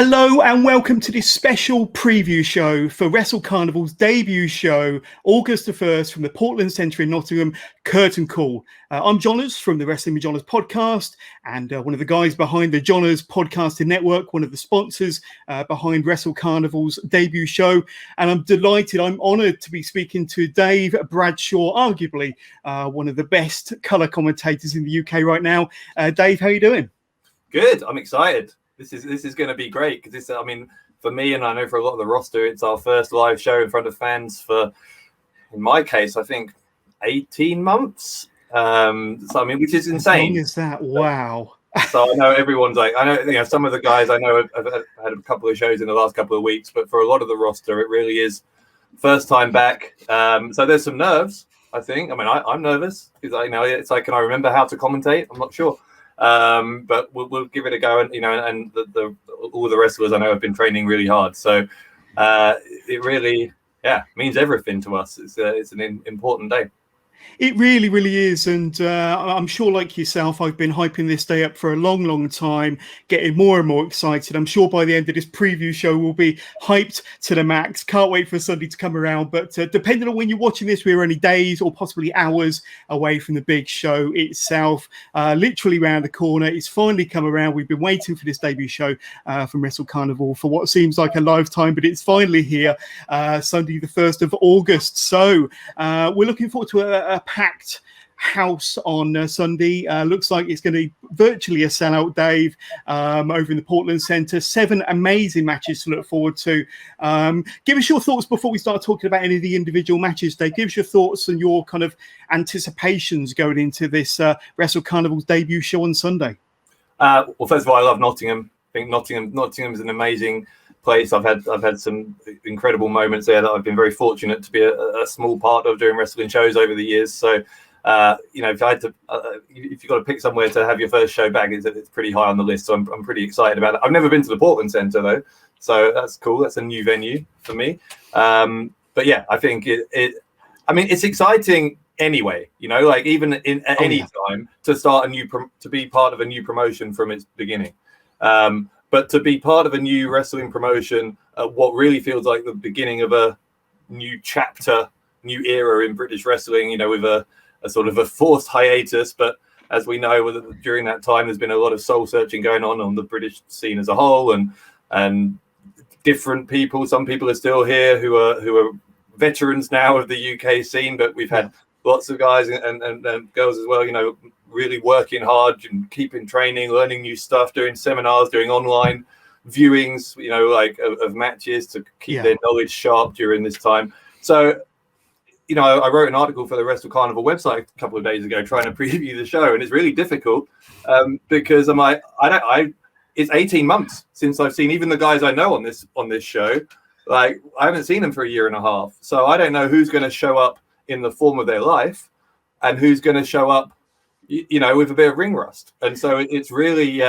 Hello and welcome to this special preview show for Wrestle Carnival's debut show, August the 1st, from the Portland Centre in Nottingham, Curtain Call. I'm Johners from the Wrestling with Johners podcast, and one of the guys behind the Johners podcasting network, one of the sponsors behind Wrestle Carnival's debut show. And I'm delighted, I'm honoured to be speaking to Dave Bradshaw, arguably one of the best colour commentators in the UK right now. Dave, how are you doing? Good, I'm excited. This is going to be great because this, I mean, for me and I know for a lot of the roster, it's our first live show in front of fans for, in my case, I think 18 months. So I mean, which is insane. How long is that? Wow. So I know everyone's like, I know, some of the guys I know have had a couple of shows in the last couple of weeks, but for a lot of the roster, it really is first time back. So there's some nerves, I think. I mean, I'm nervous because it's like, can I remember how to commentate? I'm not sure. But we'll give it a go, and and all the wrestlers I know have been training really hard, so it really means everything to us. It's an important day. It really, really is. And I'm sure, like yourself, I've been hyping this day up for a long, long time, getting more and more excited. I'm sure by the end of this preview show, we'll be hyped to the max. Can't wait for Sunday to come around. But depending on when you're watching this, we're only days or possibly hours away from the big show itself. Literally around the corner. It's finally come around. We've been waiting for this debut show from Wrestle Carnival for what seems like a lifetime, but it's finally here, Sunday, the 1st of August. So we're looking forward to a packed house on Sunday. Looks like it's going to be virtually a sellout, Dave, over in the Portland Centre. 7 amazing matches to look forward to. Give us your thoughts before we start talking about any of the individual matches, Dave. Give us your thoughts and your kind of anticipations going into this Wrestle Carnival's debut show on Sunday. Well, first of all, I love Nottingham. I think Nottingham is an amazing place. I've had some incredible moments there that I've been very fortunate to be a small part of doing wrestling shows over the years. So, if I had to, if you've got to pick somewhere to have your first show back, it's pretty high on the list. So I'm pretty excited about it. I've never been to the Portland Centre though, so that's cool. That's a new venue for me. But yeah, I think it's exciting anyway. Like even at any time to start to be part of a new promotion from its beginning. But to be part of a new wrestling promotion, what really feels like the beginning of a new chapter, new era in British wrestling, with a sort of a forced hiatus. But as we know, during that time, there's been a lot of soul searching going on the British scene as a whole, and different people. Some people are still here who are veterans now of the UK scene, but we've had lots of guys and girls as well, really working hard and keeping training, learning new stuff, doing seminars, doing online viewings, of matches to keep their knowledge sharp during this time. So, I wrote an article for the Wrestle Carnival website a couple of days ago trying to preview the show, and it's really difficult because I'm like, it's 18 months since I've seen even the guys I know on this show. Like, I haven't seen them for a year and a half, so I don't know who's going to show up in the form of their life and who's going to show up with a bit of ring rust. And so it's really,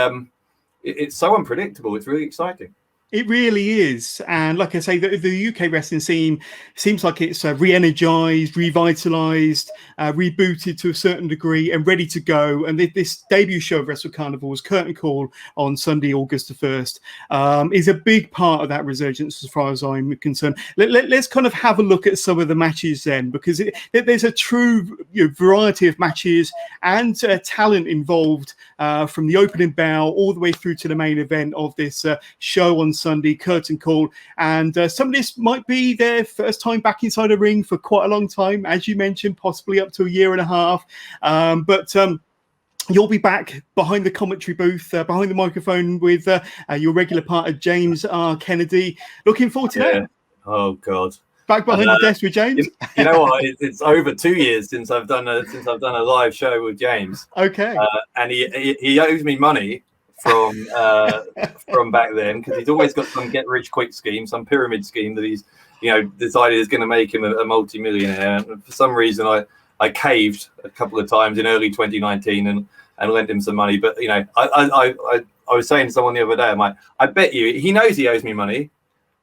it's so unpredictable. It's really exciting. It really is. And like I say, the UK wrestling scene seems like it's re-energized, revitalized, rebooted to a certain degree and ready to go. And this debut show of Wrestle Carnival's Curtain Call on Sunday, August the 1st, is a big part of that resurgence as far as I'm concerned. Let's kind of have a look at some of the matches then, because there's a true variety of matches and talent involved from the opening bell all the way through to the main event of this show on Sunday, Curtain Call. And some of this might be their first time back inside a ring for quite a long time, as you mentioned, possibly up to a year and a half. But you'll be back behind the commentary booth, behind the microphone with your regular partner, James R. Kennedy. Looking forward to that. Oh, God. Back behind the desk with James. You know what? It's over 2 years since I've done a live show with James. Okay. And he owes me money from back then, because he's always got some get rich quick scheme, some pyramid scheme that he's decided is going to make him a multi-millionaire. And for some reason I caved a couple of times in early 2019 and lent him some money. But I was saying to someone the other day, I'm like, I bet you he knows he owes me money,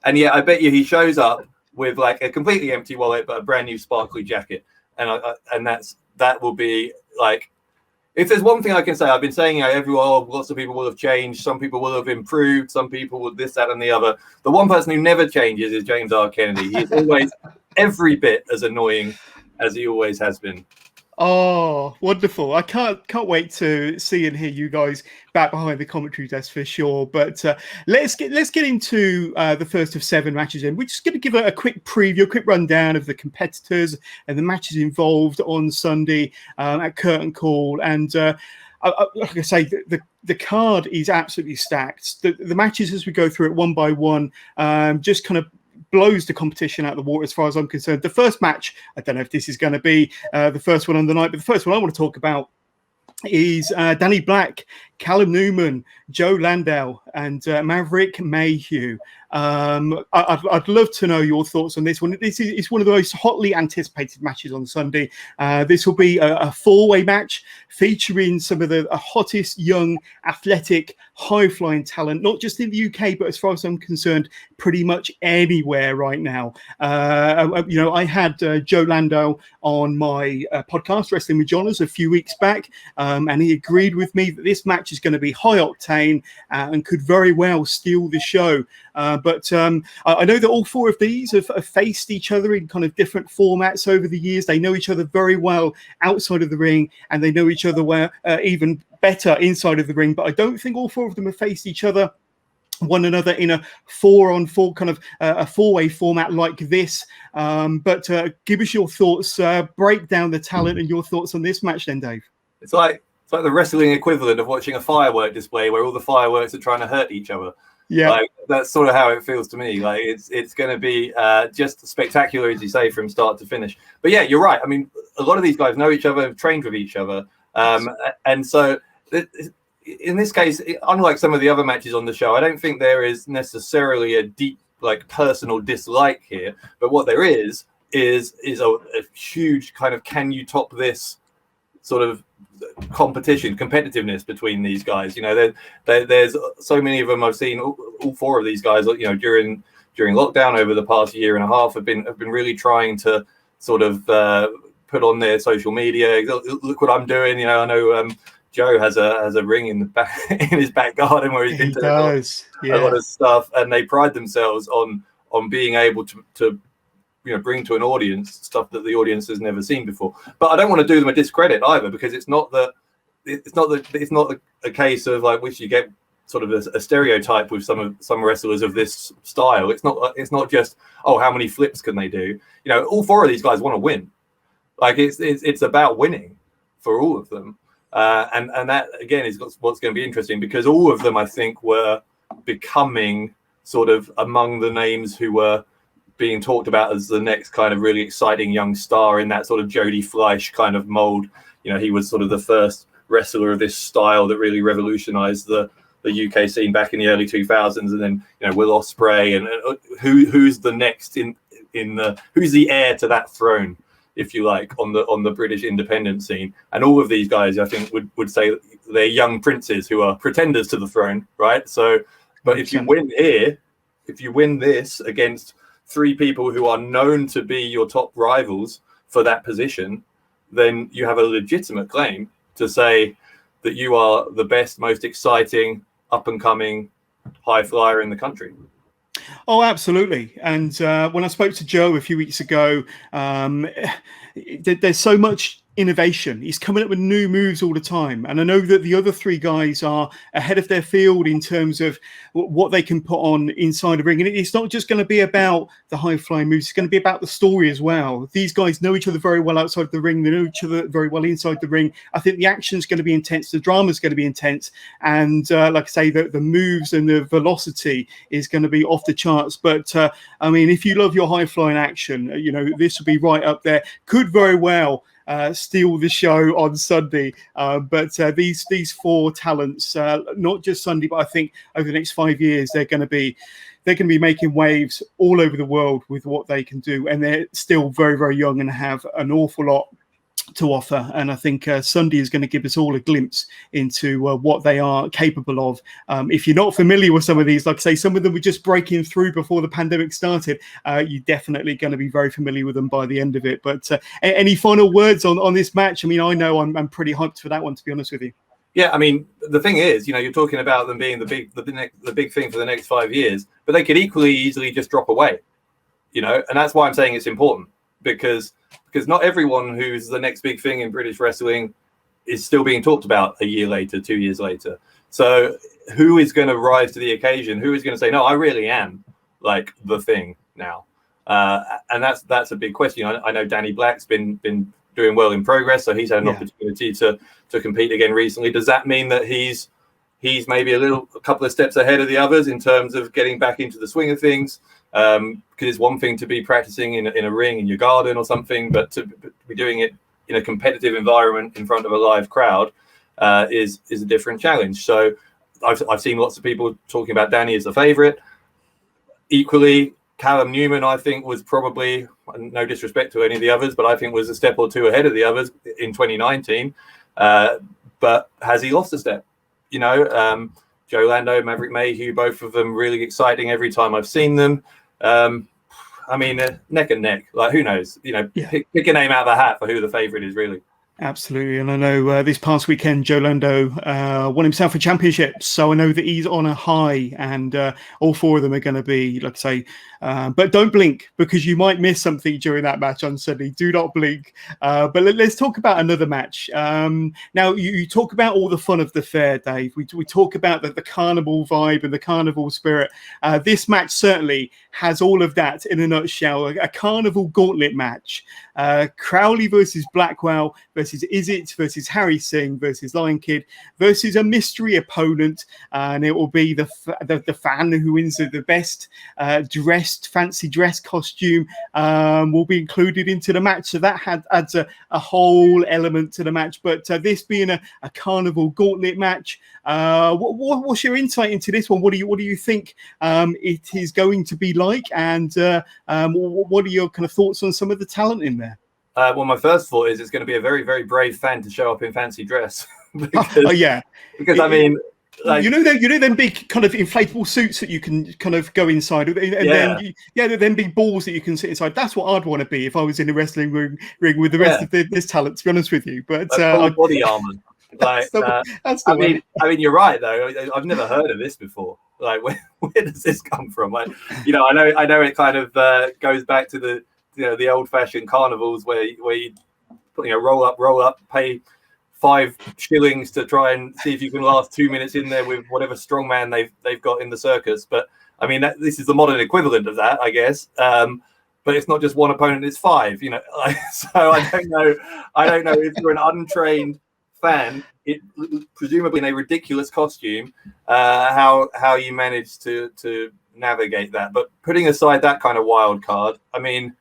and yet I bet you he shows up with like a completely empty wallet but a brand new sparkly jacket, and that will be like if there's one thing I can say, I've been saying, lots of people will have changed. Some people will have improved. Some people will this, that, and the other. The one person who never changes is James R. Kennedy. He's always every bit as annoying as he always has been. Oh, wonderful. I can't wait to see and hear you guys back behind the commentary desk for sure. But let's get into the first of 7 matches. And we're just going to give a quick preview, a quick rundown of the competitors and the matches involved on Sunday at Curtain Call. And like I say, the card is absolutely stacked. The matches, as we go through it one by one, just kind of blows the competition out of the water as far as I'm concerned. The first match, I don't know if this is going to be the first one on the night, but the first one I want to talk about is Danny Black, Callum Newman, Joe Landau, and Maverick Mayhew. I'd love to know your thoughts on this one. It's one of the most hotly anticipated matches on Sunday. This will be a 4-way match featuring some of the hottest young, athletic, high-flying talent, not just in the UK, but as far as I'm concerned, pretty much anywhere right now. I had Joe Landau on my podcast, Wrestling with Johners, a few weeks back, and he agreed with me that this match is going to be high octane and could very well steal the show. But I know that all 4 of these have faced each other in kind of different formats over the years. They know each other very well outside of the ring, and they know each other well, even better inside of the ring. But I don't think all 4 of them have faced each other one another in a 4-on-4 kind of a 4-way format like this. But give us your thoughts, break down the talent and your thoughts on this match then, Dave. It's like the wrestling equivalent of watching a firework display where all the fireworks are trying to hurt each other. Yeah, like, that's sort of how it feels to me. Like it's going to be just spectacular, as you say, from start to finish. But yeah, you're right. I mean, a lot of these guys know each other, have trained with each other, and so in this case, unlike some of the other matches on the show, I don't think there is necessarily a deep personal dislike here. But what there is a huge kind of can you top this sort of competitiveness between these guys. There's so many of them I've seen. All 4 of these guys, during lockdown over the past year and a half, have been really trying to sort of put on their social media. Look what I'm doing. I know Joe has a ring in his back garden where he's been doing a lot of stuff, and they pride themselves on being able to bring to an audience stuff that the audience has never seen before. But I don't want to do them a discredit either, because it's not a case of which you get sort of a stereotype with some wrestlers of this style. It's not just how many flips can they do. All 4 of these guys want to win. It's about winning for all of them, and that again is what's going to be interesting, because all of them I think were becoming sort of among the names who were being talked about as the next kind of really exciting young star in that sort of Jody Fleisch kind of mold. He was sort of the first wrestler of this style that really revolutionized the UK scene back in the early 2000s, and then Will Ospreay, and who's the next who's the heir to that throne, if you like, on the British independent scene. And all of these guys I think would say they're young princes who are pretenders to the throne, right? So but if you win here, if you win this against 3 people who are known to be your top rivals for that position, then you have a legitimate claim to say that you are the best, most exciting, up-and-coming high flyer in the country. Oh, absolutely. And when I spoke to Joe a few weeks ago, there's so much innovation. He's coming up with new moves all the time. And I know that the other 3 guys are ahead of their field in terms of what they can put on inside the ring. And it's not just going to be about the high-flying moves. It's going to be about the story as well. These guys know each other very well outside the ring. They know each other very well inside the ring. I think the action's going to be intense. The drama's going to be intense. And like I say, the moves and the velocity is going to be off the charts. But, I mean, if you love your high-flying action, this will be right up there. Could very well steal the show on Sunday. But these 4 talents, not just Sunday, but I think over the next 5 years, they're going to be making waves all over the world with what they can do. And they're still very, very young and have an awful lot to offer, and I think Sunday is going to give us all a glimpse into what they are capable of. If you're not familiar with some of these, like I say, some of them were just breaking through before the pandemic started. You're definitely going to be very familiar with them by the end of it. But any final words on this match? I mean, I know I'm pretty hyped for that one, to be honest with you. Yeah, I mean, the thing is, you're talking about them being the big thing for the next 5 years, but they could equally easily just drop away, and that's why I'm saying it's important, because not everyone who's the next big thing in British wrestling is still being talked about a year later, 2 years later. So who is going to rise to the occasion? Who is going to say, no, I really am like the thing now? And that's a big question. I know Danny Black's been doing well in Progress, so he's had an opportunity to compete again recently. Does that mean that he's maybe a couple of steps ahead of the others in terms of getting back into the swing of things? Because it's one thing to be practicing in a ring in your garden or something, but to be doing it in a competitive environment in front of a live crowd is a different challenge. So I've seen lots of people talking about Danny as the favorite. Equally, Callum Newman, I think, was probably, no disrespect to any of the others, but I think was a step or two ahead of the others in 2019. But has he lost a step? Joe Lando, Maverick Mayhew, both of them really exciting every time I've seen them. I mean, neck and neck. Like, who knows? Pick a name out of the hat for who the favourite is, really. Absolutely. And I know this past weekend, Joe Lando won himself a championship. So I know that he's on a high, and all four of them are going to be, like I say, but don't blink, because you might miss something during that match on Sunday. Do not blink. But let's talk about another match. Now, you talk about all the fun of the fair, Dave. We talk about the carnival vibe and the carnival spirit. This match certainly has all of that in a nutshell. A carnival gauntlet match. Crowley versus Blackwell versus Izzet versus Harry Singh versus Lion Kid versus a mystery opponent, and it will be the fan who wins the best fancy dress costume will be included into the match. So that adds a whole element to the match. But this being a carnival gauntlet match, what's your insight into this one? What do you think it is going to be like, and what are your kind of thoughts on some of the talent in there? Well, my first thought is it's going to be a very, very brave fan to show up in fancy dress. because I mean, like, them big kind of inflatable suits that you can kind of go inside, and then big balls that you can sit inside. That's what I'd want to be if I was in a wrestling ring with the rest of this talent, to be honest with you. But body armor. Like, I mean, you're right though. I've never heard of this before. Like, where does this come from? Like, I know it kind of goes back to the old-fashioned carnivals where you roll up, pay 5 shillings to try and see if you can last 2 minutes in there with whatever strongman they've got in the circus. But I mean, this is the modern equivalent of that, I guess. But it's not just one opponent; it's 5. So I don't know if you're an untrained fan, presumably in a ridiculous costume, how you manage to navigate that. But putting aside that kind of wild card, I mean,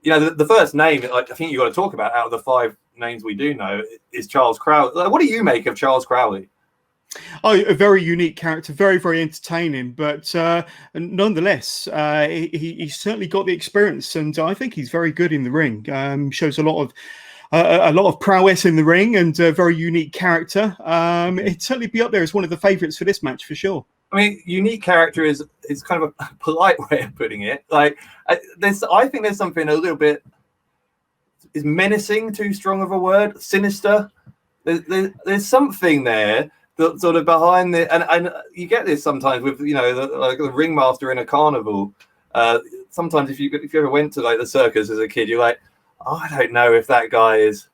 the first name, like, I think you got to talk about out of the 5 names we do know, is Charles Crowley. Like, what do you make of Charles Crowley? Oh, a very unique character, very, very entertaining, but nonetheless, he certainly got the experience, and I think he's very good in the ring. Shows a lot of prowess in the ring, and a very unique character. It'd certainly be up there as one of the favourites for this match for sure. I mean, unique character is kind of a polite way of putting it. Like, I think there's something a little bit, is menacing too strong of a word? Sinister. There's something there that sort of behind the, and you get this sometimes with like the ringmaster in a carnival. Sometimes if you ever went to like the circus as a kid, you're like, I don't know if that guy is,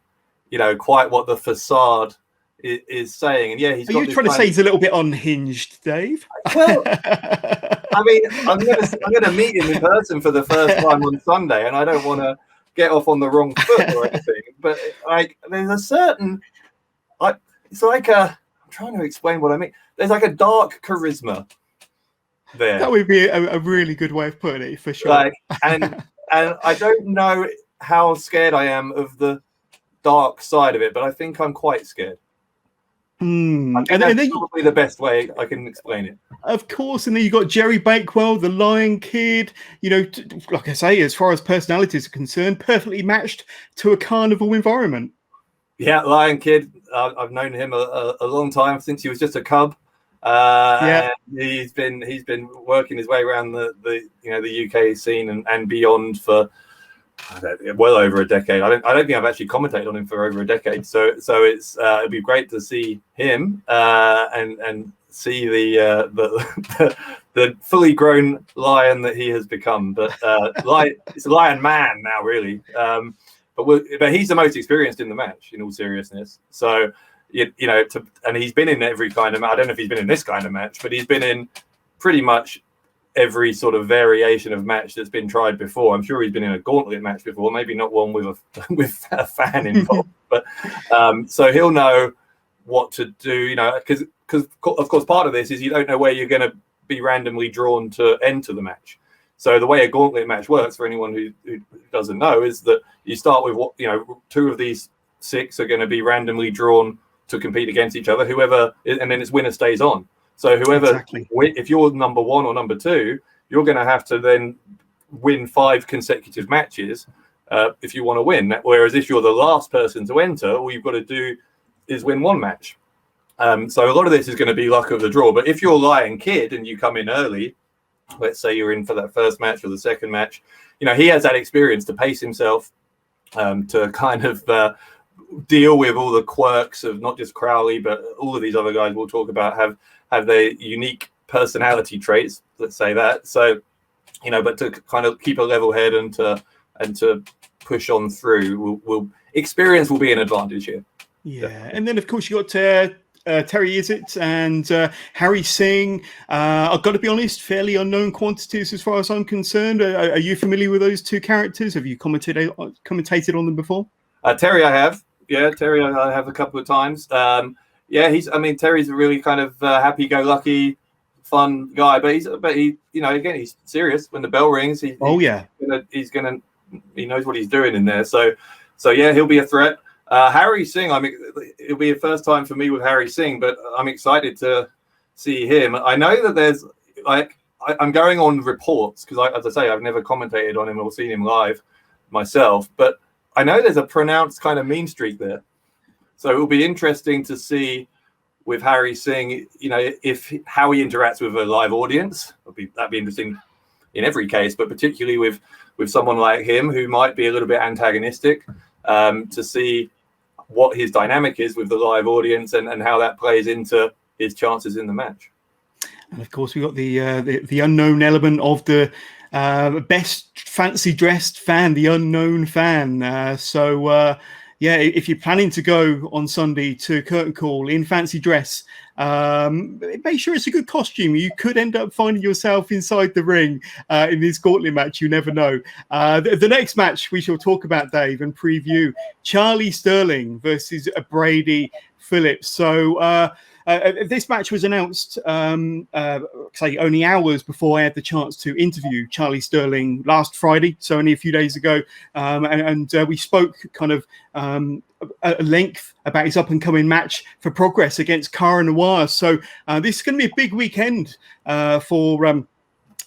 quite what the facade is saying. And yeah, he's. Are you trying to say he's a little bit unhinged, Dave? Well, I mean, I'm going to meet him in person for the first time on Sunday, and I don't want to get off on the wrong foot or anything. But like, there's a certain, it's like I'm trying to explain what I mean. There's like a dark charisma there. That would be a really good way of putting it, for sure. Like, and I don't know how scared I am of the dark side of it, but I think I'm quite scared. I think that's probably the best way I can explain it. Of course, and then you got Jerry Bakewell, the Lion Kid. Like I say, as far as personalities are concerned, perfectly matched to a carnival environment. Yeah, Lion Kid. I've known him a long time, since he was just a cub. And he's been working his way around the UK scene and beyond for well over a decade. I don't think I've actually commentated on him for over a decade. So it'd be great to see him and see the fully grown lion that he has become. But it's a lion man now, really. But he's the most experienced in the match, in all seriousness. So and he's been in every kind of. I don't know if he's been in this kind of match, but he's been in pretty much every sort of variation of match that's been tried before. I'm sure he's been in a gauntlet match before, maybe not one with a fan involved, but so he'll know what to do. Because of course part of this is you don't know where you're going to be randomly drawn to enter the match. So the way a gauntlet match works, for anyone who doesn't know, is that you start with two of these 6 are going to be randomly drawn to compete against each other. Whoever, and then it's winner stays on. So whoever, exactly. If you're number 1 or number 2, you're going to have to then win 5 consecutive matches if you want to win. Whereas if you're the last person to enter, all you've got to do is win 1 match. So a lot of this is going to be luck of the draw. But if you're Lion Kid and you come in early, let's say you're in for that first match or the second match, he has that experience to pace himself, to kind of deal with all the quirks of not just Crowley, but all of these other guys we'll talk about have their unique personality traits. Let's say that. So, but to kind of keep a level head and to push on through, experience will be an advantage here. Yeah, and then of course you got Terry Izzet and Harry Singh. I've got to be honest, fairly unknown quantities as far as I'm concerned. Are you familiar with those 2 characters? Have you commentated on them before? Terry, I have. Yeah, Terry, I have a couple of times. Terry's a really kind of happy-go-lucky, fun guy, but he he's serious. When the bell rings, he knows what he's doing in there. So yeah, he'll be a threat. Harry Singh, it'll be a first time for me with Harry Singh, but I'm excited to see him. I know that there's I'm going on reports because, as I say, I've never commentated on him or seen him live myself, but I know there's a pronounced kind of mean streak there. So it will be interesting to see with Harry Singh, how he interacts with a live audience. That'd be interesting in every case, but particularly with someone like him who might be a little bit antagonistic, to see what his dynamic is with the live audience and how that plays into his chances in the match. And of course, we got the unknown element of the best fancy dressed fan, the unknown fan. If you're planning to go on Sunday to Curtain Call in fancy dress, make sure it's a good costume. You could end up finding yourself inside the ring in this gauntlet match. You never know. The next match we shall talk about, Dave, and preview Charlie Sterling versus Brady Phillips. So this match was announced, only hours before I had the chance to interview Charlie Sterling last Friday, so only a few days ago, and we spoke kind of at length about his up-and-coming match for Progress against Cara Noir. So this is going to be a big weekend for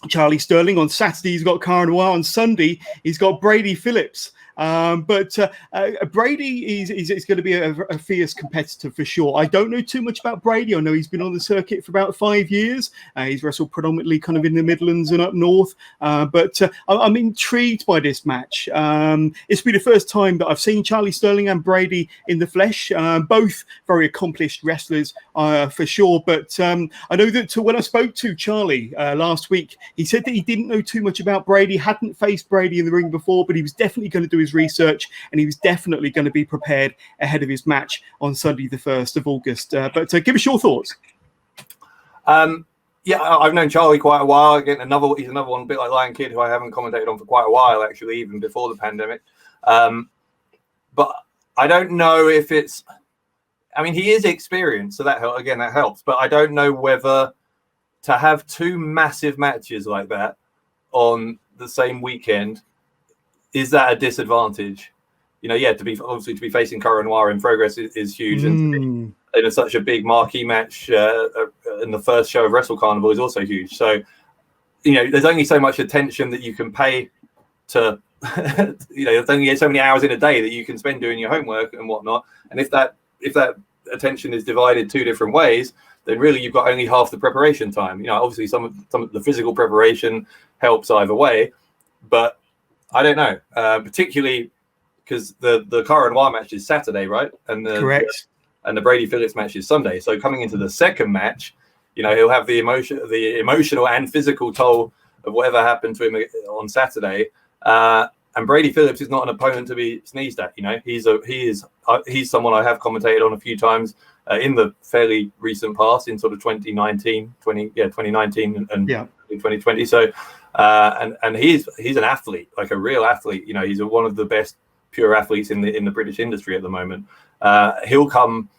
Charlie Sterling. On Saturday, he's got Cara Noir. On Sunday, he's got Brady Phillips. But Brady is going to be a fierce competitor for sure. I don't know too much about Brady. I know he's been on the circuit for about 5 years. He's wrestled predominantly kind of in the Midlands and up north. But I'm intrigued by this match. It's been the first time that I've seen Charlie Sterling and Brady in the flesh. Both very accomplished wrestlers for sure. But I know that when I spoke to Charlie last week, he said that he didn't know too much about Brady, hadn't faced Brady in the ring before, but he was definitely going to do his research and he was definitely going to be prepared ahead of his match on Sunday the 1st of August. But give us your thoughts. I've known Charlie quite a while. Again, he's another one, a bit like Lion Kid, who I haven't commentated on for quite a while, actually, even before the pandemic. But I don't know if it's... he is experienced, so that helps. But I don't know whether to have 2 massive matches like that on the same weekend, is that a disadvantage? To be facing Cara Noir in Progress is huge, and to be in such a big marquee match in the first show of Wrestle Carnival is also huge. So, there's only so much attention that you can pay to there's only so many hours in a day that you can spend doing your homework and whatnot. And if that attention is divided two different ways, then really you've got only half the preparation time. Obviously some of the physical preparation helps either way, but I don't know, particularly because the Cara Noir match is Saturday, right? And correct. And the Brady Phillips match is Sunday. So coming into the second match, he'll have the emotional and physical toll of whatever happened to him on Saturday. And Brady Phillips is not an opponent to be sneezed at. He's someone I have commentated on a few times in the fairly recent past, in sort of 2019 and 2020. So and he's an athlete, like a real athlete. He's one of the best pure athletes in the British industry at the moment. He'll come.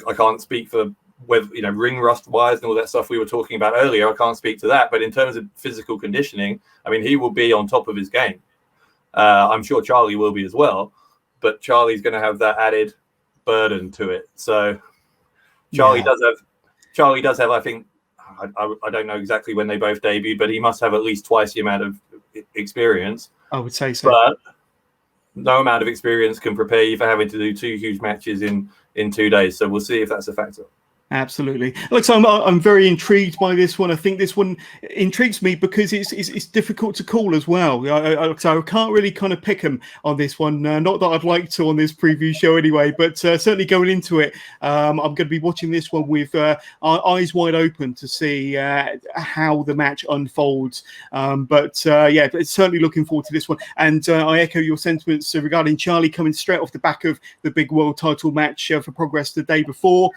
I can't speak for whether ring rust wise and all that stuff we were talking about earlier. I can't speak to that, but in terms of physical conditioning, I mean, he will be on top of his game. I'm sure Charlie will be as well, but Charlie's going to have that added burden to it. So Charlie does have. I think I don't know exactly when they both debuted, but he must have at least twice the amount of experience. I would say so. But no amount of experience can prepare you for having to do two huge matches in 2 days. So we'll see if that's a factor. Absolutely. Look, so I'm very intrigued by this one. I think this one intrigues me because it's difficult to call as well. So I can't really kind of pick them on this one. Not that I'd like to on this preview show anyway, but certainly going into it, I'm going to be watching this one with eyes wide open to see how the match unfolds. But certainly looking forward to this one. And I echo your sentiments regarding Charlie coming straight off the back of the big world title match for Progress the day before.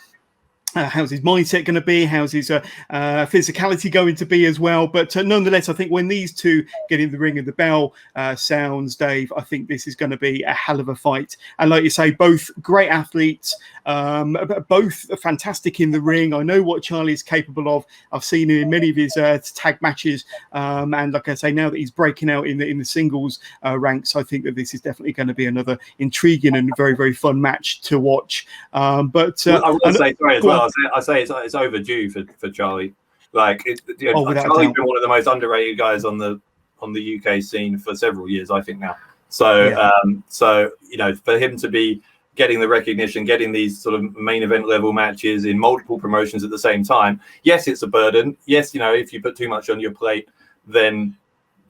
How's his mindset going to be? How's his physicality going to be as well? But nonetheless, I think when these two get in the ring and the bell sounds, Dave, I think this is going to be a hell of a fight. And like you say, both great athletes, both fantastic in the ring. I know what Charlie is capable of. I've seen him in many of his tag matches. And like I say, now that he's breaking out in the singles ranks, I think that this is definitely going to be another intriguing and very, very fun match to watch. I will say, sorry, as well. I say it's overdue for Charlie. Charlie's been one of the most underrated guys on the UK scene for several years, I think now. So for him to be getting the recognition, getting these sort of main event level matches in multiple promotions at the same time, yes, it's a burden. Yes, if you put too much on your plate, then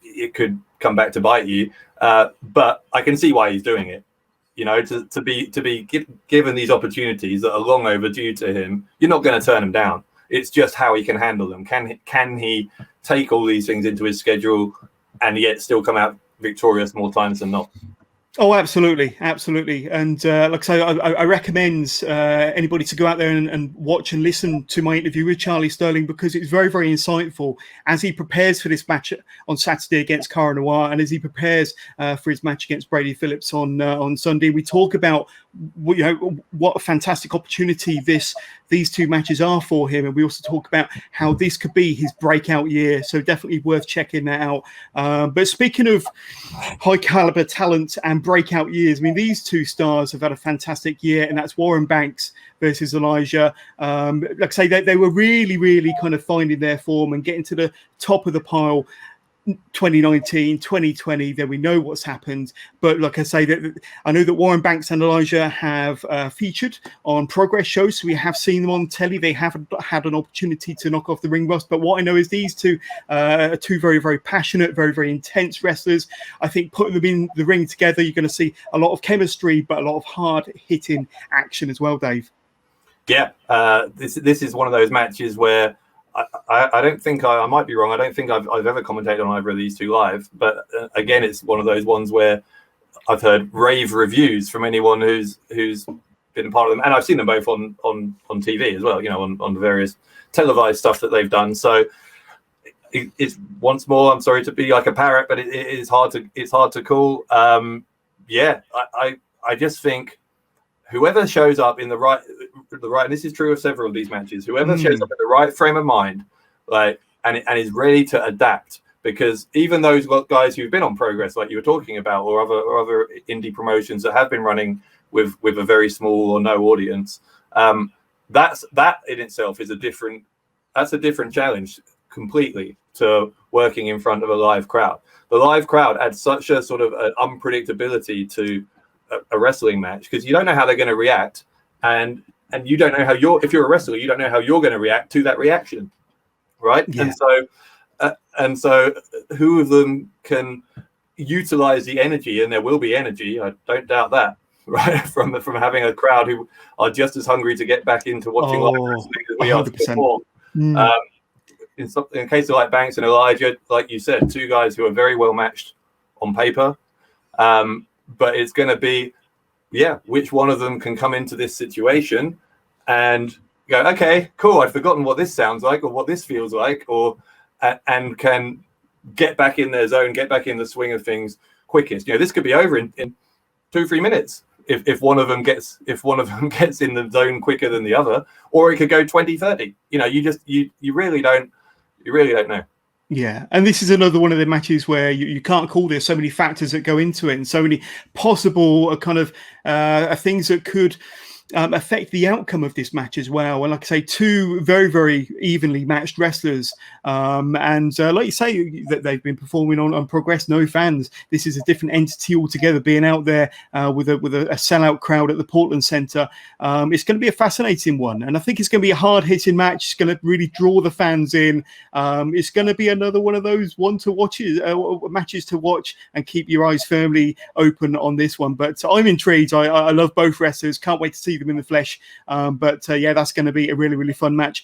it could come back to bite you. But I can see why he's doing it. To be given these opportunities that are long overdue to him, you're not going to turn him down. It's just how he can handle them. Can he take all these things into his schedule and yet still come out victorious more times than not? Oh, absolutely. And like I say, I recommend anybody to go out there and watch and listen to my interview with Charlie Sterling, because it's very, very insightful as he prepares for this match on Saturday against Cara Noir, and as he prepares for his match against Brady Phillips on Sunday. We talk about what a fantastic opportunity these two matches are for him, and we also talk about how this could be his breakout year. So definitely worth checking that out. But speaking of high caliber talent and breakout years, I mean, these two stars have had a fantastic year, and that's Warren Banks versus Elijah. Like I say, they were really, really kind of finding their form and getting to the top of the pile. 2019, 2020, then we know what's happened. But like I say, that I know that Warren Banks and Elijah have featured on Progress shows, so we have seen them on telly. They haven't had an opportunity to knock off the ring rust. But what I know is these two are two very, very passionate, very, very intense wrestlers. I think putting them in the ring together, you're going to see a lot of chemistry, but a lot of hard-hitting action as well, Dave. Yeah, this is one of those matches where I don't think I might be wrong. I don't think I've ever commentated on either of these two live. But again, it's one of those ones where I've heard rave reviews from anyone who's been a part of them, and I've seen them both on TV as well. On the various televised stuff that they've done. So it's once more. I'm sorry to be like a parrot, but it is hard to call. I just think whoever shows up in the right, and this is true of several of these matches, whoever shows up in the right frame of mind, and is ready to adapt, because even those guys who've been on Progress, like you were talking about, or other indie promotions that have been running with a very small or no audience, that in itself is a different challenge completely to working in front of a live crowd. The live crowd adds such a sort of an unpredictability to a wrestling match, because you don't know how they're going to react, and you don't know how if you're a wrestler, you don't know how you're going to react to that reaction, right? Yeah. And so who of them can utilize the energy, and there will be energy, I don't doubt that, right, from having a crowd who are just as hungry to get back into watching live wrestling as we 100%. are to perform. In case of like Banks and Elijah, like you said, two guys who are very well matched on paper, but it's going to be, which one of them can come into this situation and go, okay, cool, I've forgotten what this sounds like or what this feels like, or and can get back in their zone, get back in the swing of things quickest. This could be over in 2-3 minutes if one of them gets in the zone quicker than the other, or it could go 20-30. You really don't know. Yeah, and this is another one of the matches where you can't call. There's so many factors that go into it, and so many possible things that could affect the outcome of this match as well. And like I say, two very, very evenly matched wrestlers. And like you say, that they've been performing on Progress No Fans. This is a different entity altogether, being out there with a sellout crowd at the Portland Center. It's going to be a fascinating one. And I think it's going to be a hard-hitting match. It's going to really draw the fans in. It's going to be another one of those matches to watch and keep your eyes firmly open on this one. But I'm intrigued. I love both wrestlers. Can't wait to see them in the flesh. That's going to be a really, really fun match.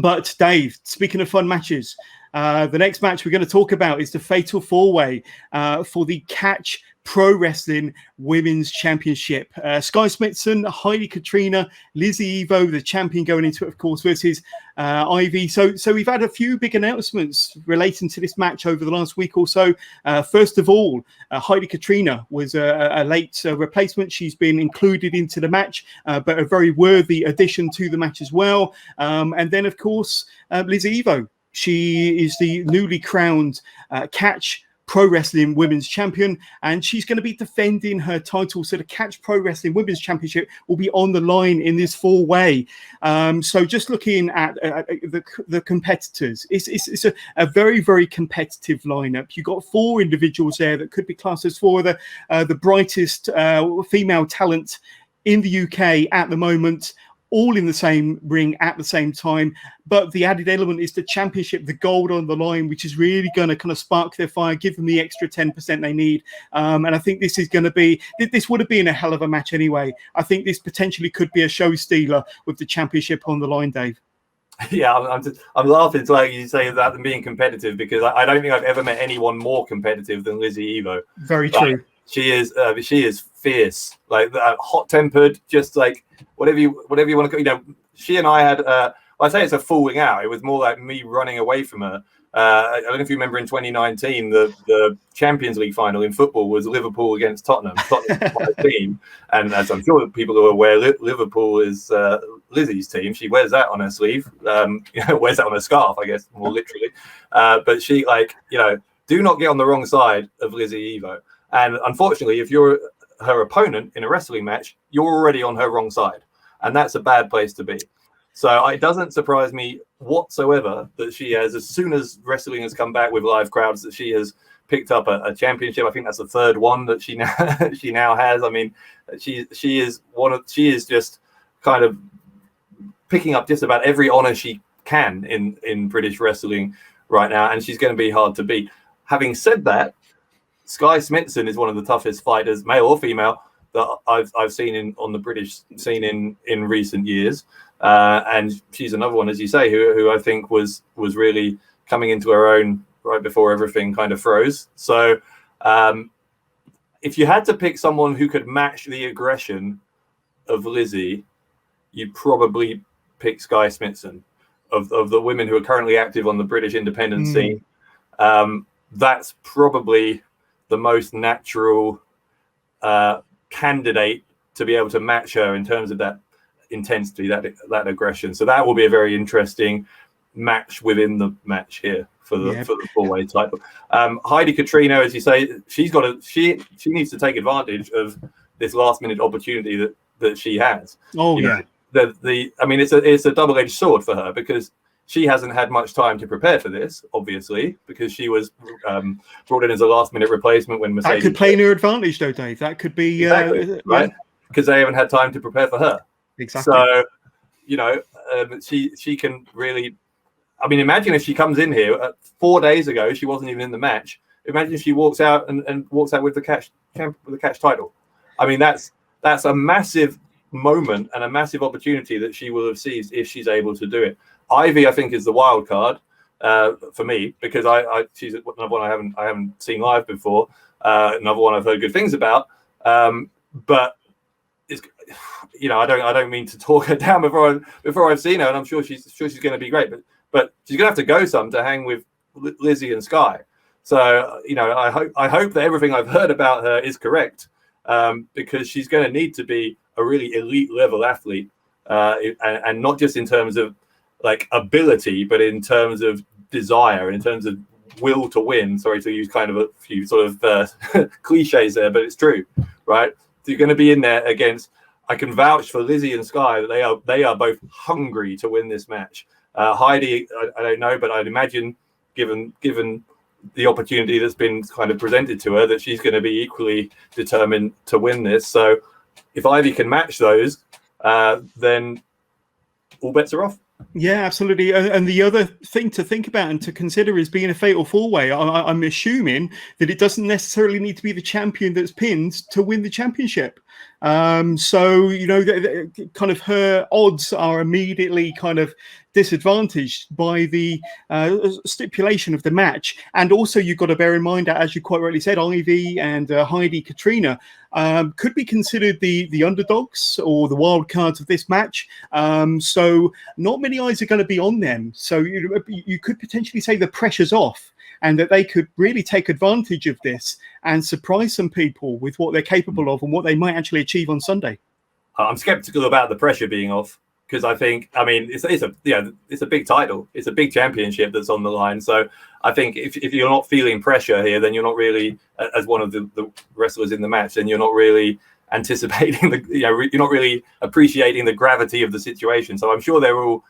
But Dave, speaking of fun matches, the next match we're going to talk about is the Fatal 4-Way for the Catch Pro Wrestling Women's Championship. Sky Smithson, Heidi Katrina, Lizzie Evo, the champion, going into it, of course, versus Ivy. So we've had a few big announcements relating to this match over the last week or so. First of all, Heidi Katrina was a late replacement. She's been included into the match, but a very worthy addition to the match as well. And then, of course, Lizzie Evo. She is the newly crowned Catch Pro Wrestling Women's Champion, and she's going to be defending her title. So the Catch Pro Wrestling Women's Championship will be on the line in this 4-way. So just looking at the competitors, it's a very, very competitive lineup. You've got 4 individuals there that could be classed as 4 of the brightest female talent in the UK at the moment, all in the same ring at the same time. But the added element is the championship, the gold on the line, which is really going to kind of spark their fire, give them the extra 10% they need. And I think this is going to be, this would have been a hell of a match anyway. I think this potentially could be a show stealer with the championship on the line, Dave. Yeah, I'm laughing to like you say that and being competitive, because I don't think I've ever met anyone more competitive than Lizzie Evo. Very true. She is fierce, like hot-tempered, just like whatever you want to. She and I had. I say it's a falling out. It was more like me running away from her. I don't know if you remember in 2019, the Champions League final in football was Liverpool against Tottenham. Tottenham's my team, and as I'm sure people are aware, Liverpool is Lizzie's team. She wears that on her sleeve. Wears that on her scarf, I guess, more literally. But she, do not get on the wrong side of Lizzie Evo. And unfortunately, if you're her opponent in a wrestling match, you're already on her wrong side. And that's a bad place to be. So it doesn't surprise me whatsoever that she has, as soon as wrestling has come back with live crowds, that she has picked up a championship. I think that's the 3rd one that she now has. I mean, she is just kind of picking up just about every honor she can in British wrestling right now, and she's going to be hard to beat. Having said that, Sky Smithson is one of the toughest fighters, male or female, that I've seen on the British scene in recent years, and she's another one, as you say, who I think was really coming into her own right before everything kind of froze. So, if you had to pick someone who could match the aggression of Lizzie, you'd probably pick Sky Smithson. Of the women who are currently active on the British independent scene, that's probably the most natural candidate to be able to match her in terms of that intensity, that aggression. So that will be a very interesting match within the match here for the 4-way title. Heidi Katrina, as you say, she needs to take advantage of this last minute opportunity that she has. Oh, yeah. I mean, it's a double-edged sword for her, because She hasn't had much time to prepare for this, obviously, because she was brought in as a last-minute replacement when Mercedes. That could play in her advantage, though, Dave. That could be exactly, right, because they haven't had time to prepare for her. Exactly. So, she can really. I mean, imagine if she comes in here 4 days ago, she wasn't even in the match. Imagine if she walks out and walks out with the catch title. I mean, that's a massive moment and a massive opportunity that she will have seized if she's able to do it. Ivy, I think, is the wild card for me, because she's another one I haven't seen live before. Another one I've heard good things about. But it's, I don't mean to talk her down before I've seen her, and I'm sure she's going to be great. But she's going to have to go some to hang with Lizzie and Sky. So I hope that everything I've heard about her is correct, because she's going to need to be a really elite level athlete, and not just in terms of like ability, but in terms of desire, in terms of will to win. Sorry to use kind of a few sort of cliches there, but it's true, right? So you're going to be in there against. I can vouch for Lizzie and Sky that they are both hungry to win this match. Heidi, I don't know, but I'd imagine, given the opportunity that's been kind of presented to her, that she's going to be equally determined to win this. So if Ivy can match those, then all bets are off. Yeah, absolutely. And the other thing to think about and to consider is being a fatal four-way. I'm assuming that it doesn't necessarily need to be the champion that's pinned to win the championship. So, kind of her odds are immediately kind of disadvantaged by the stipulation of the match. And also you've got to bear in mind that, as you quite rightly said, Ivy and Heidi Katrina could be considered the underdogs or the wild cards of this match. So not many eyes are going to be on them. So you could potentially say the pressure's off, and that they could really take advantage of this and surprise some people with what they're capable of and what they might actually achieve on Sunday. I'm skeptical about the pressure being off, because it's a big title. It's a big championship that's on the line. So I think if you're not feeling pressure here, then you're not really, as one of the wrestlers in the match, then you're not really anticipating you're not really appreciating the gravity of the situation. So I'm sure they're all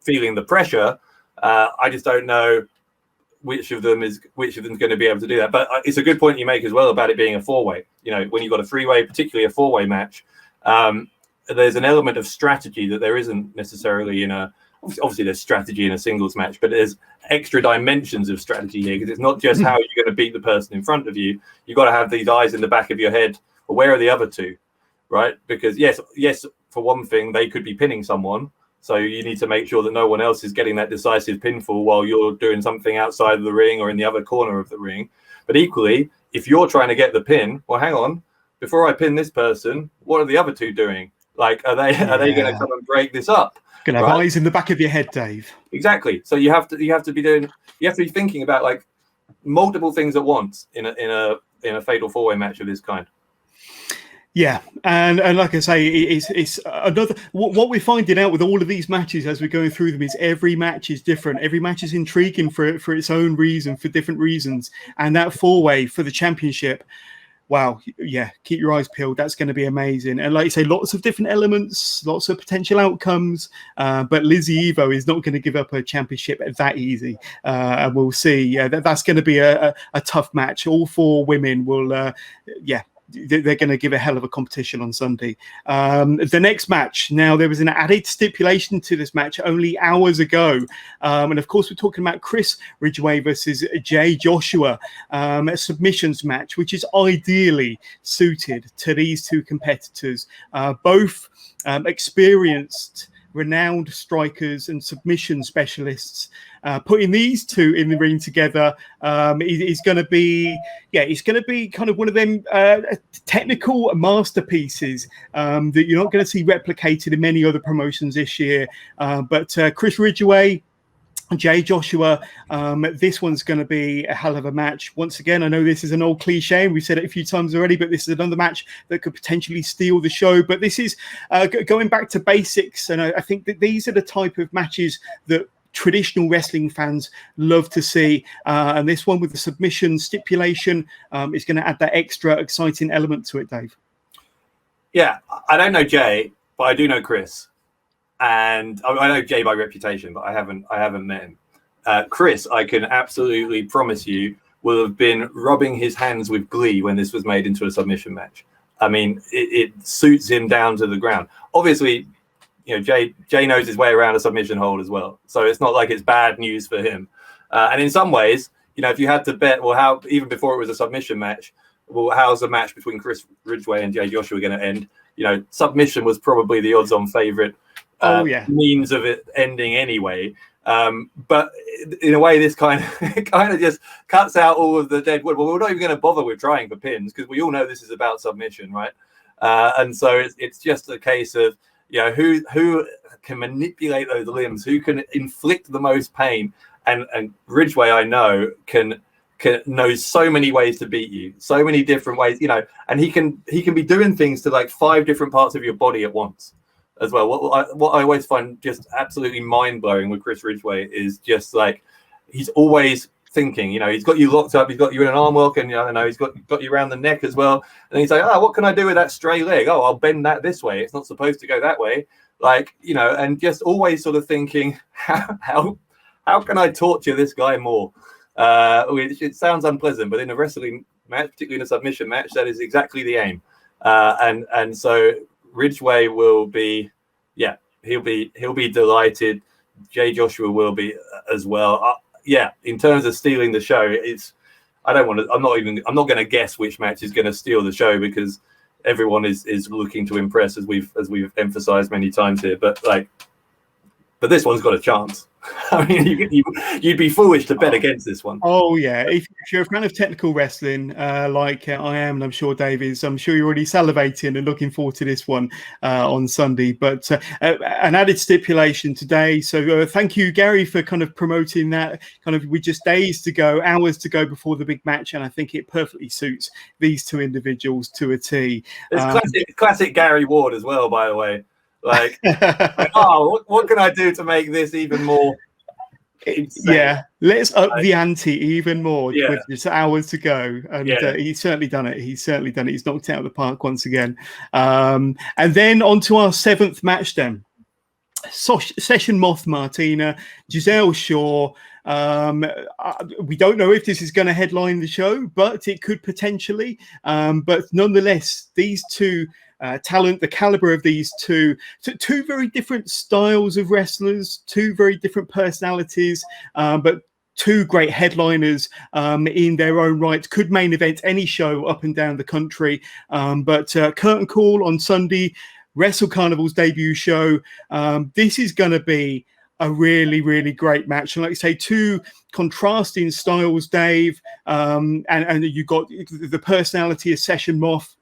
feeling the pressure. I just don't know which of them is going to be able to do that. But it's a good point you make as well about it being a four-way. When you've got a three-way, particularly a four-way match, there's an element of strategy that there isn't necessarily in obviously there's strategy in a singles match, but there's extra dimensions of strategy here, because it's not just how you're going to beat the person in front of you. You've got to have these eyes in the back of your head. Well, where are the other two, right? Because yes, for one thing, they could be pinning someone. So you need to make sure that no one else is getting that decisive pinfall while you're doing something outside of the ring or in the other corner of the ring. But equally, if you're trying to get the pin, well, hang on, before I pin this person, what are the other two doing? Like, are they going to come and break this up? Going to have eyes in the back of your head, Dave. Exactly. So you have to be thinking about like multiple things at once in a fatal four-way match of this kind. Yeah, and like I say, it's another. What we're finding out with all of these matches as we're going through them is every match is different. Every match is intriguing for its own reason, for different reasons. And that four-way for the championship, wow, yeah, keep your eyes peeled. That's going to be amazing. And like you say, lots of different elements, lots of potential outcomes. But Lizzie Evo is not going to give up her championship that easy. And we'll see. Yeah, that's going to be a tough match. All four women will, they're going to give a hell of a competition on Sunday. The next match, now there was an added stipulation to this match only hours ago. And of course, we're talking about Chris Ridgeway versus Jay Joshua, a submissions match, which is ideally suited to these two competitors, both experienced, renowned strikers and submission specialists. Putting these two in the ring together is going to be, it's going to be kind of one of them technical masterpieces that you're not going to see replicated in many other promotions this year. But Chris Ridgeway, Jay Joshua, this one's going to be a hell of a match. Once again, I know this is an old cliche, and we've said it a few times already, but this is another match that could potentially steal the show. But this is going back to basics, and I think that these are the type of matches that traditional wrestling fans love to see. And this one with the submission stipulation is going to add that extra exciting element to it, Dave. Yeah, I don't know Jay, but I do know Chris. and I know Jay by reputation, but I haven't met him. Chris, I can absolutely promise you, will have been rubbing his hands with glee when this was made into a submission match. I mean, it suits him down to the ground. Obviously, Jay knows his way around a submission hold as well, so it's not like it's bad news for him. And in some ways, if you had to bet, well, how, even before it was a submission match, well, how's the match between Chris Ridgeway and Jay Joshua going to end? Submission was probably the odds-on favorite means of it ending anyway. But in a way, this kind of just cuts out all of the dead wood. Well, we're not even going to bother with trying for pins because we all know this is about submission, right? And so it's just a case of who can manipulate those limbs, who can inflict the most pain. And Ridgeway, I know, knows so many ways to beat you, so many different ways, and he can be doing things to like 5 different parts of your body at once as well. What I always find just absolutely mind-blowing with Chris Ridgeway is just like he's always thinking, he's got you locked up, he's got you in an arm lock, and he's got you around the neck as well, and he's like, what can I do with that stray leg? I'll bend that this way, it's not supposed to go that way, and just always sort of thinking, how can I torture this guy more? It sounds unpleasant, but in a wrestling match, particularly in a submission match, that is exactly the aim. And so Ridgeway will be, he'll be delighted. Jay Joshua will be as well. In terms of stealing the show, I'm not going to guess which match is going to steal the show because everyone is looking to impress, as we've emphasized many times here. But this one's got a chance. I mean, you'd be foolish to bet against this one. Oh yeah, if you're a fan of technical wrestling, like I am, and I'm sure Dave is, I'm sure you're already salivating and looking forward to this one on Sunday. But an added stipulation today. So thank you, Gary, for kind of promoting that. Kind of with just hours to go before the big match, and I think it perfectly suits these 2 individuals to a T. It's classic Gary Ward as well, by the way. What can I do to make this even more insane? Yeah, let's up the ante even more with just hours to go. And he's certainly done it. He's knocked it out of the park once again. And then on to our 7th match then. Session Moth Martina, Giselle Shaw. We don't know if this is going to headline the show, but it could potentially. But nonetheless, these 2 talent, the caliber of these 2 very different styles of wrestlers, 2 very different personalities, but 2 great headliners in their own right, could main event any show up and down the country. But curtain call on Sunday, Wrestle Carnival's debut show. This is going to be a really, really great match. And like I say, 2 contrasting styles, Dave, and you've got the personality of Session Moth.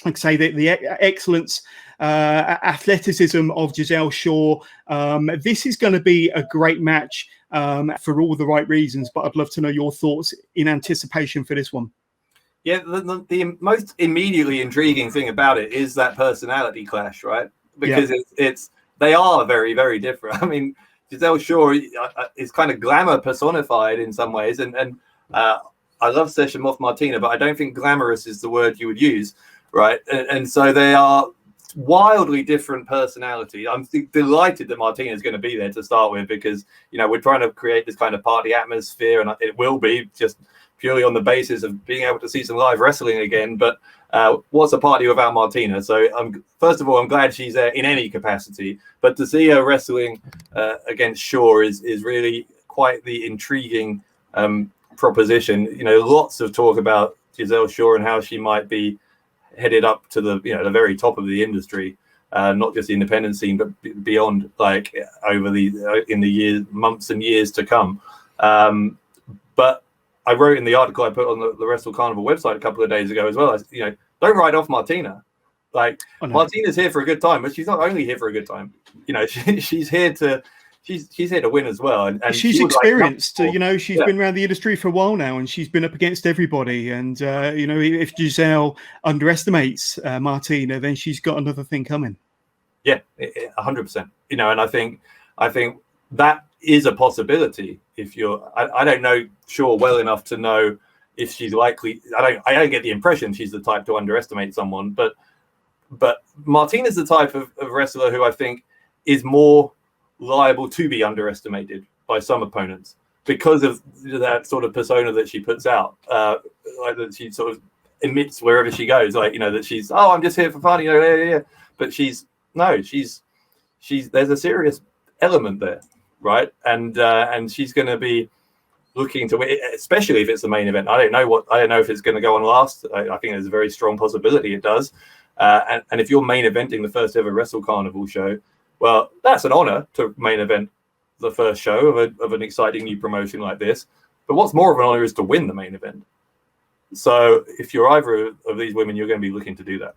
Like I say, the excellence, athleticism of Giselle Shaw. This is going to be a great match for all the right reasons, but I'd love to know your thoughts in anticipation for this one. Yeah, the most immediately intriguing thing about it is that personality clash, right? Because they are very, very different. I mean, Giselle Shaw is kind of glamour personified in some ways, and I love Session Moth Martina, but I don't think glamorous is the word you would use. Right, and so they are wildly different personalities. I'm delighted that Martina is going to be there to start with because we're trying to create this kind of party atmosphere, and it will be just purely on the basis of being able to see some live wrestling again. But what's a party without Martina? So first of all, I'm glad she's there in any capacity, but to see her wrestling against Shaw is really quite the intriguing proposition. Lots of talk about Giselle Shaw and how she might be headed up to the the very top of the industry, not just the independent scene, but beyond, over in the months and years to come. But I wrote in the article I put on the Wrestle Carnival website a couple of days ago as well. Don't write off Martina. Martina's here for a good time, but she's not only here for a good time. She's here to. She's here to win as well, and she's experienced. She's been around the industry for a while now, and she's been up against everybody. And if Giselle underestimates Martina, then she's got another thing coming. Yeah, 100%. And I think that is a possibility. If I don't know Shaw well enough to know if she's likely. I don't get the impression she's the type to underestimate someone, but Martina's the type of wrestler who I think is more liable to be underestimated by some opponents because of that sort of persona that she puts out, like that she sort of emits wherever she goes, like, you know, that she's, oh, I'm just here for fun, you know, yeah. But she's there's a serious element there, right? And she's going to be looking to win, especially if it's the main event. I don't know if it's going to go on last. I think there's a very strong possibility it does. And if you're main eventing the first ever Wrestle Carnival show, well, that's an honor to main event the first show of an exciting new promotion like this. But what's more of an honor is to win the main event. So if you're either of these women, you're going to be looking to do that.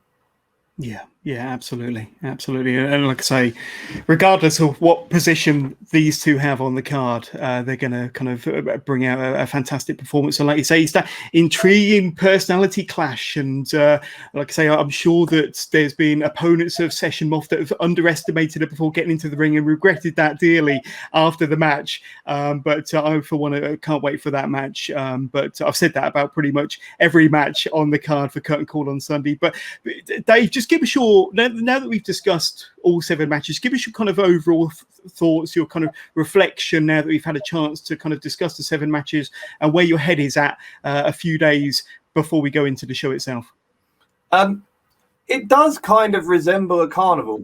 Yeah, absolutely. And like I say, regardless of what position these two have on the card, they're going to kind of bring out a fantastic performance. And like you say, it's that intriguing personality clash. And like I say, I'm sure that there's been opponents of Session Moth that have underestimated her before getting into the ring and regretted that dearly after the match. But I, for one, can't wait for that match. But I've said that about pretty much every match on the card for Curtain Call on Sunday. But Dave, just give us your, now that we've discussed all 7 matches, give us your kind of overall thoughts, your kind of reflection now that we've had a chance to kind of discuss the 7 matches and where your head is at a few days before we go into the show itself. It does kind of resemble a carnival,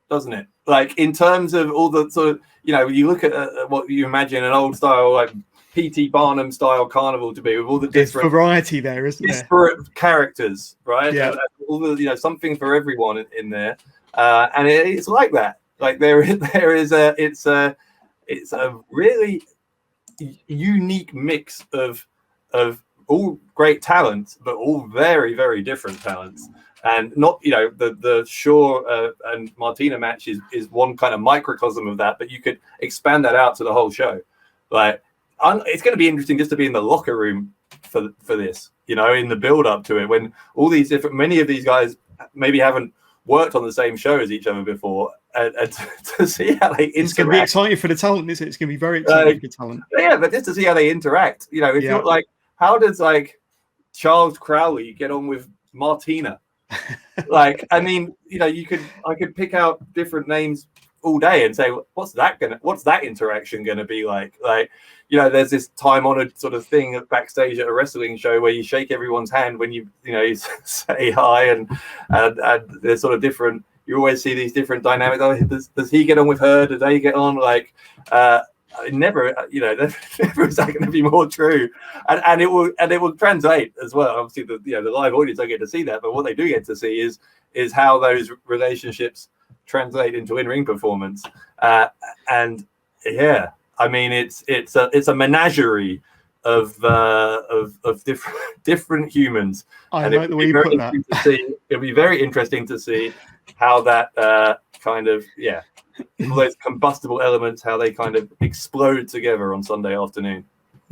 doesn't it? Like, in terms of all the sort of, you know, you look at what you imagine an old style, like P.T. Barnum style carnival to be, with all the different variety there, isn't there? Disparate characters, right? Yeah. All the, you know, something for everyone in there, and it's like that. Like there is it's a really unique mix of all great talents, but all very, very different talents. And not, you know, the Shaw and Martina match is one kind of microcosm of that, but you could expand that out to the whole show. Like, it's going to be interesting just to be in the locker room for this, you know, in the build up to it, when all these many of these guys maybe haven't worked on the same show as each other before, and to see how they interact. It's going to be exciting for the talent, isn't it? It's going to be very exciting for the talent. Yeah, but just to see how they interact, you know, if you're like, how does like Charles Crowley get on with Martina? Like, I mean, you know, I could pick out different names all day and say, what's that interaction gonna be like? Like, you know, there's this time-honored sort of thing backstage at a wrestling show where you shake everyone's hand when you say hi, and there's sort of different. You always see these different dynamics. Oh, does he get on with her? Do they get on? Like, never, you know, never is that going to be more true, and it will translate as well. Obviously, the live audience don't get to see that, but what they do get to see is how those relationships translate into in-ring performance. And yeah, I mean, it's a menagerie of different humans. I like the way you put that. It'll be very interesting to see how that kind of all those combustible elements, how they kind of explode together on Sunday afternoon.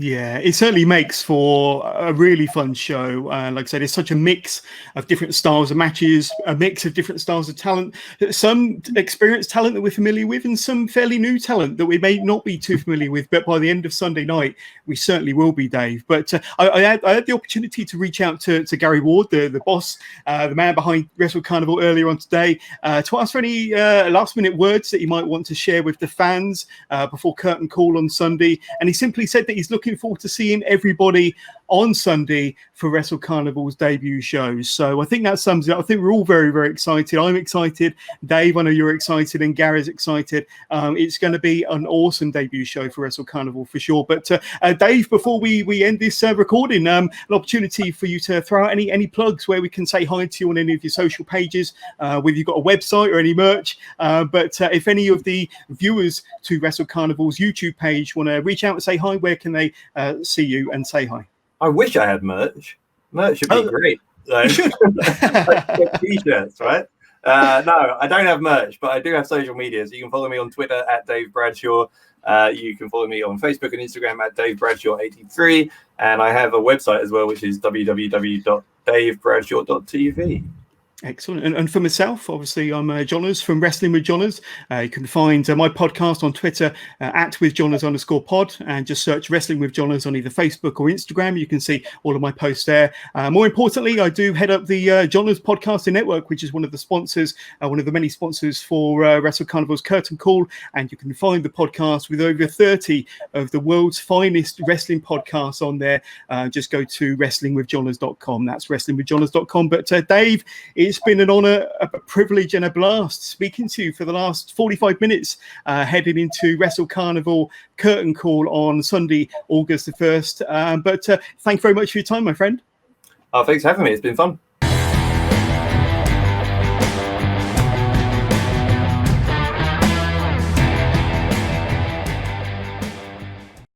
Yeah, it certainly makes for a really fun show. Like I said, it's such a mix of different styles of matches, a mix of different styles of talent, some experienced talent that we're familiar with and some fairly new talent that we may not be too familiar with. But by the end of Sunday night, we certainly will be, Dave. But I had the opportunity to reach out to Gary Ward, the boss, the man behind Wrestle Carnival, earlier on today, to ask for any last-minute words that you might want to share with the fans before Curtain Call on Sunday. And he simply said that he's looking forward to seeing everybody on Sunday for Wrestle Carnival's debut show. So I think that sums it up. I think we're all very, very excited. I'm excited. Dave, I know you're excited, and Gary's excited. It's going to be an awesome debut show for Wrestle Carnival for sure. But Dave, before we end this recording, an opportunity for you to throw out any plugs where we can say hi to you on any of your social pages, whether you've got a website or any merch. But if any of the viewers to Wrestle Carnival's YouTube page want to reach out and say hi, where can they see you and say hi? I wish I had merch. Merch would be great. You should. Like t-shirts, right? No, I don't have merch, but I do have social media. So you can follow me on Twitter at Dave Bradshaw. You can follow me on Facebook and Instagram at Dave Bradshaw83. And I have a website as well, which is www.davebradshaw.tv. Excellent. And for myself, obviously, I'm Johners from Wrestling with Johners. You can find my podcast on Twitter at @withjohners_pod, and just search Wrestling with Johners on either Facebook or Instagram. You can see all of my posts there. More importantly, I do head up the Johners Podcasting Network, which is one of the sponsors, one of the many sponsors for Wrestle Carnival's Curtain Call. And you can find the podcast with over 30 of the world's finest wrestling podcasts on there. Just go to wrestlingwithjohners.com. That's wrestlingwithjohners.com. But Dave, it's been an honor, a privilege, and a blast speaking to you for the last 45 minutes, heading into Wrestle Carnival Curtain Call on Sunday, August the 1st. But thank you very much for your time, my friend. Thanks for having me. It's been fun.